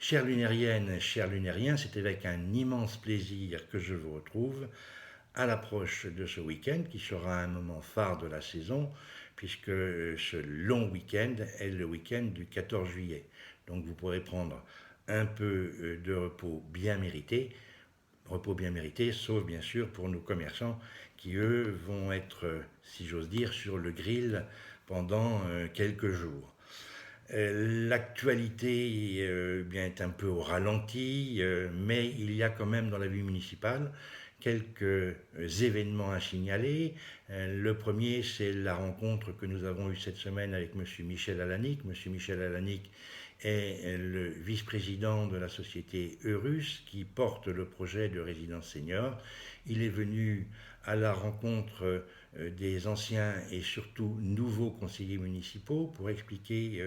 Chères lunériennes, chers lunériens, c'est avec un immense plaisir que je vous retrouve à l'approche de ce week-end qui sera un moment phare de la saison puisque ce long week-end est le week-end du 14 juillet. Donc vous pourrez prendre un peu de repos bien mérité, sauf bien sûr pour nos commerçants qui eux vont être, si j'ose dire, sur le grill pendant quelques jours. L'actualité bien, est un peu au ralenti, mais il y a quand même dans la vie municipale quelques événements à signaler. Le premier, c'est la rencontre que nous avons eue cette semaine avec M. Michel Alanic. M. Michel Alanic est le vice-président de la société Eurus qui porte le projet de résidence senior. Il est venu à la rencontre des anciens et surtout nouveaux conseillers municipaux pour expliquer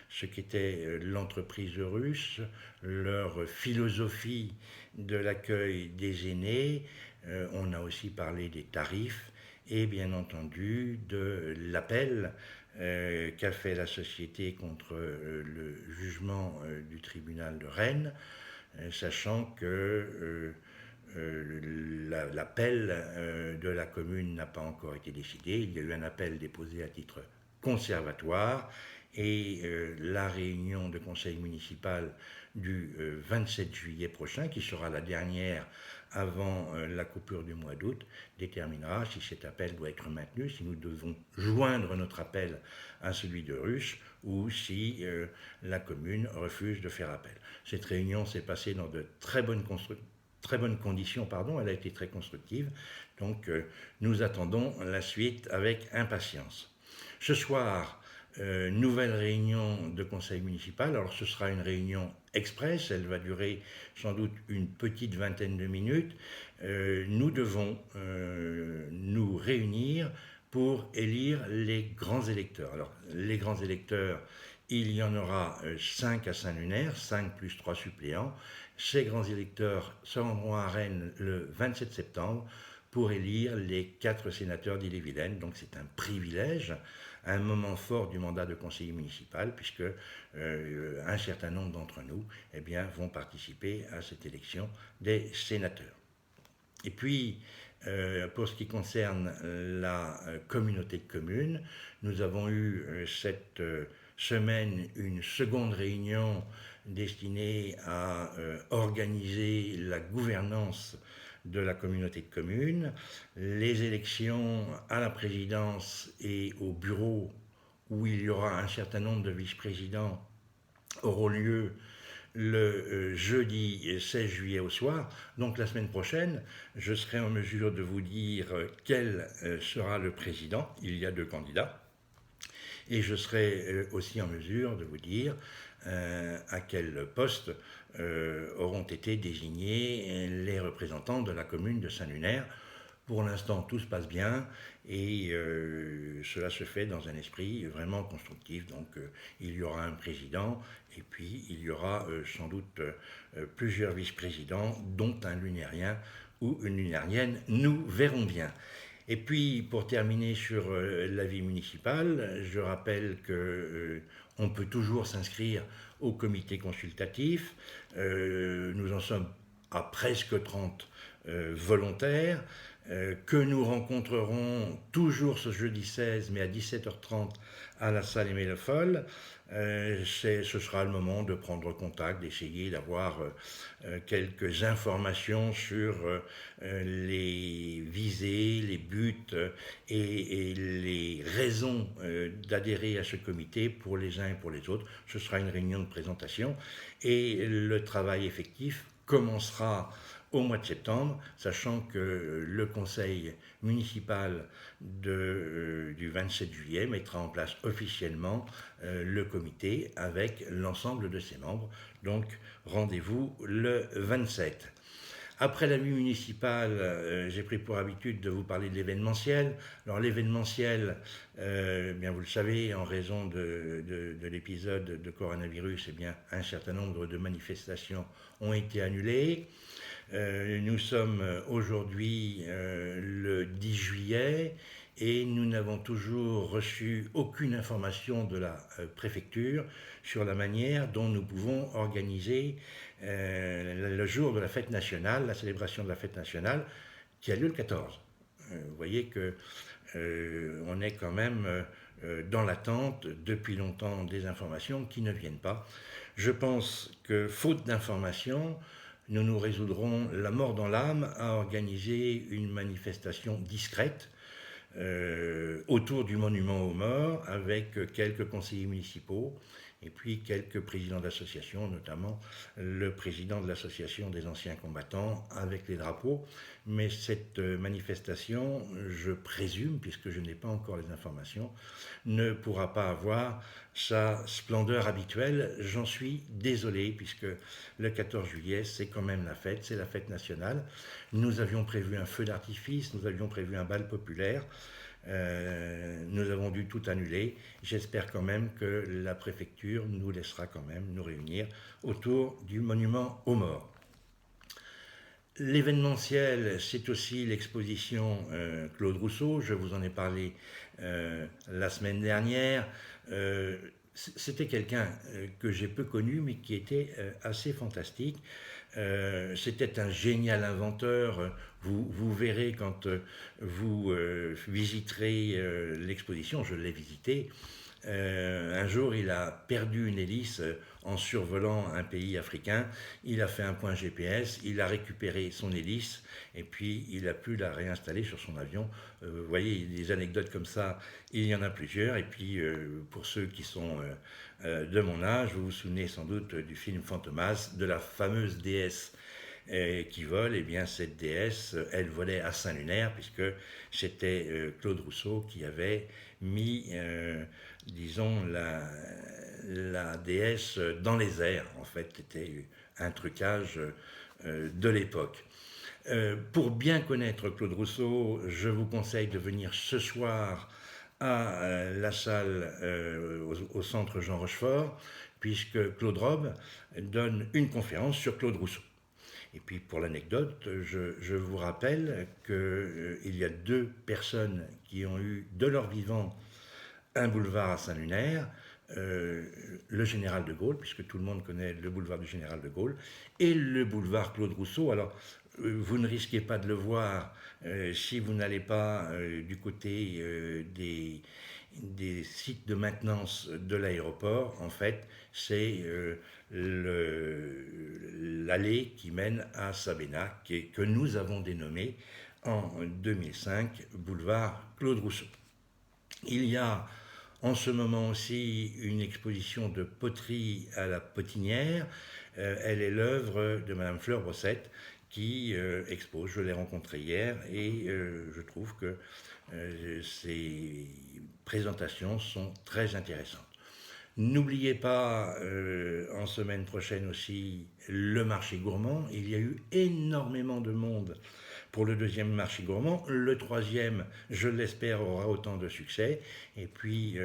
ce qu'était l'entreprise Eurus, leur philosophie de l'accueil des aînés. On a aussi parlé des tarifs et bien entendu de l'appel qu'a fait la société contre le jugement du tribunal de Rennes, sachant que l'appel de la commune n'a pas encore été décidé. Il y a eu un appel déposé à titre conservatoire et la réunion de conseil municipal du 27 juillet prochain, qui sera la dernière avant la coupure du mois d'août, déterminera si cet appel doit être maintenu, si nous devons joindre notre appel à celui de Ruche ou si la commune refuse de faire appel. Cette réunion s'est passée dans de très bonnes conditions, elle a été très constructive, donc nous attendons la suite avec impatience. Ce soir, nouvelle réunion de conseil municipal. Alors ce sera une réunion express, elle va durer sans doute une petite vingtaine de minutes. Nous devons nous réunir pour élire les grands électeurs. Alors les grands électeurs, il y en aura 5 à Saint-Lunaire, 5 plus 3 suppléants. Ces grands électeurs se rendront à Rennes le 27 septembre pour élire les 4 sénateurs d'Ille-et-Vilaine. Donc c'est un privilège, un moment fort du mandat de conseiller municipal, puisque un certain nombre d'entre nous vont participer à cette élection des sénateurs. Et puis, pour ce qui concerne la communauté de communes, nous avons eu cette semaine une seconde réunion destinée à organiser la gouvernance de la communauté de communes. Les élections à la présidence et au bureau, où il y aura un certain nombre de vice-présidents, auront lieu le jeudi 16 juillet au soir. Donc la semaine prochaine, je serai en mesure de vous dire quel sera le président. Il y a 2 candidats. Et je serai aussi en mesure de vous dire à quel poste auront été désignés les représentants de la commune de Saint-Lunaire. Pour l'instant, tout se passe bien et cela se fait dans un esprit vraiment constructif. Donc, il y aura un président et puis il y aura sans doute plusieurs vice-présidents, dont un lunérien ou une lunérienne. Nous verrons bien. Et puis, pour terminer sur la vie municipale, je rappelle qu'on peut toujours s'inscrire au comité consultatif. Nous en sommes à presque 30 volontaires, que nous rencontrerons toujours ce jeudi 16, mais à 17h30 à la salle Aimé Le Foll. Ce sera le moment de prendre contact, d'essayer d'avoir quelques informations sur les visées, les buts et les raisons d'adhérer à ce comité pour les uns et pour les autres. Ce sera une réunion de présentation et le travail effectif commencera au mois de septembre, sachant que le conseil municipal du 27 juillet mettra en place officiellement le comité avec l'ensemble de ses membres. Donc rendez-vous le 27. Après la vie municipale, j'ai pris pour habitude de vous parler de l'événementiel. Alors l'événementiel, bien vous le savez, en raison de l'épisode de coronavirus, un certain nombre de manifestations ont été annulées. Nous sommes aujourd'hui le 10 juillet et nous n'avons toujours reçu aucune information de la préfecture sur la manière dont nous pouvons organiser le jour de la fête nationale, la célébration de la fête nationale qui a lieu le 14. Vous voyez que on est quand même dans l'attente depuis longtemps des informations qui ne viennent pas. Je pense que faute d'informations, nous nous résoudrons la mort dans l'âme à organiser une manifestation discrète autour du monument aux morts avec quelques conseillers municipaux et puis quelques présidents d'associations, notamment le président de l'association des anciens combattants avec les drapeaux. Mais cette manifestation, je présume, puisque je n'ai pas encore les informations, ne pourra pas avoir sa splendeur habituelle. J'en suis désolé, puisque le 14 juillet, c'est quand même la fête, c'est la fête nationale. Nous avions prévu un feu d'artifice, nous avions prévu un bal populaire. Nous avons dû tout annuler. J'espère quand même que la préfecture nous laissera quand même nous réunir autour du monument aux morts. L'événementiel, c'est aussi l'exposition Claude Rousseau. Je vous en ai parlé la semaine dernière. C'était quelqu'un que j'ai peu connu, mais qui était assez fantastique. C'était un génial inventeur. Vous verrez quand vous visiterez l'exposition, je l'ai visité. Un jour, il a perdu une hélice en survolant un pays africain. Il a fait un point GPS, il a récupéré son hélice et puis il a pu la réinstaller sur son avion. Vous voyez, des anecdotes comme ça, il y en a plusieurs. Et puis, pour ceux qui sont de mon âge, vous vous souvenez sans doute du film Fantomas, de la fameuse déesse qui vole. Et bien, cette déesse, elle volait à Saint-Lunaire, puisque c'était Claude Rousseau qui avait mis, disons, la déesse dans les airs. En fait, c'était un trucage de l'époque. Pour bien connaître Claude Rousseau, je vous conseille de venir ce soir à la salle au centre Jean Rochefort, puisque Claude Robe donne une conférence sur Claude Rousseau. Et puis pour l'anecdote, je vous rappelle qu'il y a 2 personnes qui ont eu de leur vivant un boulevard à Saint-Lunaire, le Général de Gaulle, puisque tout le monde connaît le boulevard du Général de Gaulle, et le boulevard Claude Rousseau. Alors, vous ne risquez pas de le voir si vous n'allez pas du côté des sites de maintenance de l'aéroport. En fait, c'est l'allée qui mène à Sabena, que nous avons dénommée en 2005 boulevard Claude Rousseau. Il y a en ce moment aussi une exposition de poterie à la Potinière. Elle est l'œuvre de Madame Fleur Brossette qui expose. Je l'ai rencontrée hier et je trouve que ses présentations sont très intéressantes. N'oubliez pas, en semaine prochaine aussi, le marché gourmand. Il y a eu énormément de monde pour le 2e marché gourmand. Le 3e, je l'espère, aura autant de succès. Et puis,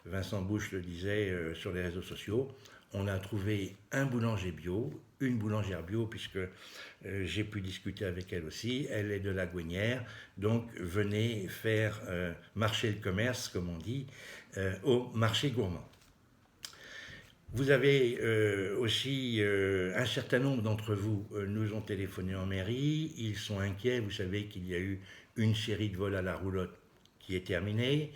Vincent Bouche le disait sur les réseaux sociaux, on a trouvé un boulanger bio, une boulangère bio, puisque j'ai pu discuter avec elle aussi. Elle est de la Gouinière, donc venez faire marcher le commerce, comme on dit, au marché gourmand. Vous avez aussi un certain nombre d'entre vous nous ont téléphoné en mairie. Ils sont inquiets. Vous savez qu'il y a eu une série de vols à la roulotte qui est terminée,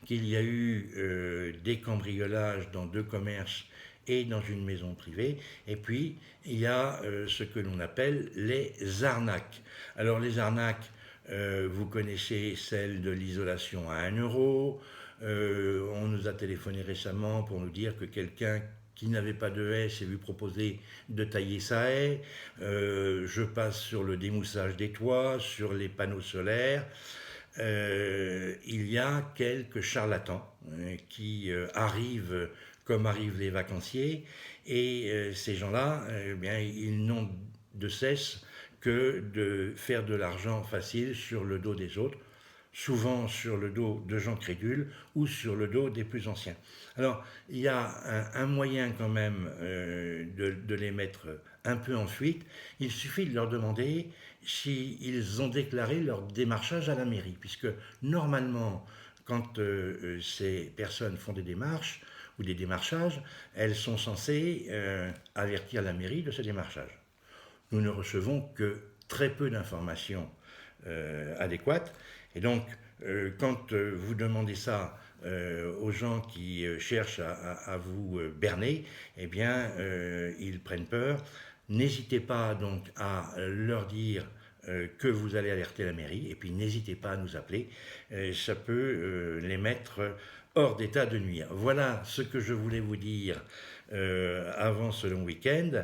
qu'il y a eu des cambriolages dans 2 commerces et dans une maison privée. Et puis, il y a ce que l'on appelle les arnaques. Alors, les arnaques, vous connaissez celle de l'isolation à 1 euro. On nous a téléphoné récemment pour nous dire que quelqu'un qui n'avait pas de haie s'est vu proposer de tailler sa haie. Je passe sur le démoussage des toits, sur les panneaux solaires. Il y a quelques charlatans qui arrivent comme arrivent les vacanciers, et ces gens-là, bien, ils n'ont de cesse que de faire de l'argent facile sur le dos des autres. souvent sur le dos de gens crédules ou sur le dos des plus anciens. Alors, il y a un moyen quand même de les mettre un peu en fuite. Il suffit de leur demander s'ils ont déclaré leur démarchage à la mairie, puisque normalement, quand ces personnes font des démarches ou des démarchages, elles sont censées avertir la mairie de ce démarchage. Nous ne recevons que très peu d'informations adéquates. Et donc, quand vous demandez ça aux gens qui cherchent à vous berner, eh bien, ils prennent peur. N'hésitez pas donc à leur dire que vous allez alerter la mairie, et puis n'hésitez pas à nous appeler. Ça peut les mettre hors d'état de nuire. Voilà ce que je voulais vous dire avant ce long week-end.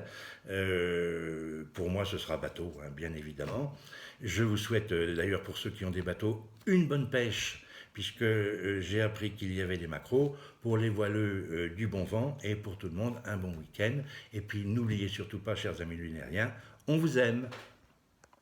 Pour moi, ce sera bateau, hein, bien évidemment. Je vous souhaite, d'ailleurs, pour ceux qui ont des bateaux, une bonne pêche, puisque j'ai appris qu'il y avait des maquereaux. Pour les voileux, du bon vent, et pour tout le monde, un bon week-end. Et puis, n'oubliez surtout pas, chers amis lunériens, on vous aime.